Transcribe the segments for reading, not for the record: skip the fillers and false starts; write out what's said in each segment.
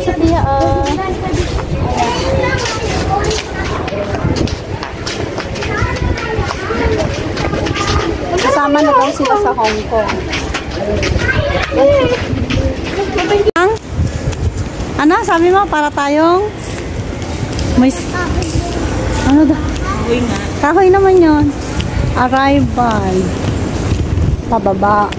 Sophia, kasama na daw sila sa Hong Kong. Ano, sabi mo, para tayong may... Ano daw? Kahoy nga. Kahoy naman yun. Arrival. Pababa.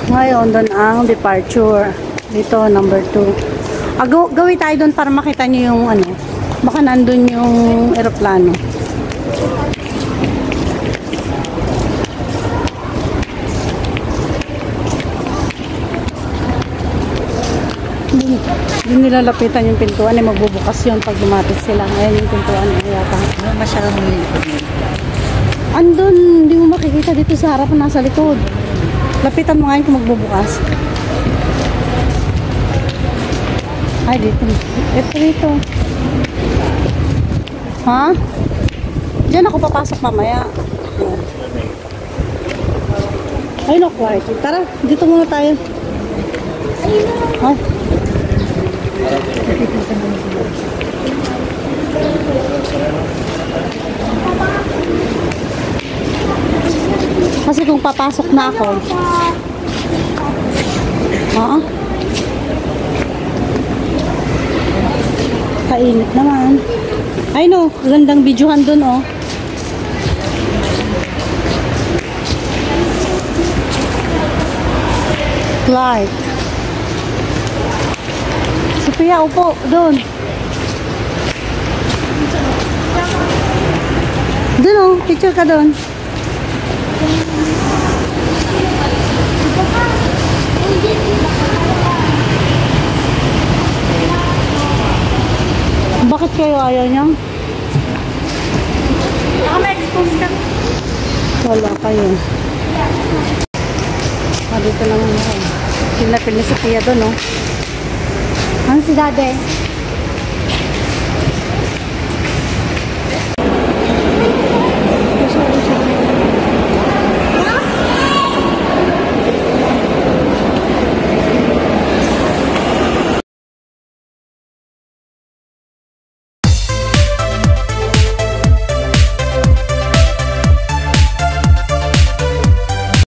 Ngayon, doon ang departure. Dito, number 2. Gawin tayo doon para makita nyo yung ano. Baka nandun yung aeroplano. Hindi nila lapitan yung pintuan. Magbubukas yun pag lumapit sila. Ayan yung pintuan. Yata. Masyadong maliit. Andun, hindi mo makikita dito sa harap na nasa likod. Lapitan mo ngayon kung magbubukas. Ay, dito. Ito dito. Ha? Diyan ako papasok mamaya. Ay, no, quiet. Tara, dito muna tayo. Ha? Kasi kung papasok na ako, kainit naman. Ay no, gandang videohan dun oh. Clark. Sophia, upo dun. Dun oh, picture ka dun. Bakit kayo ayaw niya? Baka ma-expose ka. Wala kayo. Dito lang ako. Pinapil ni Sophia doon, no? Ano si Dade?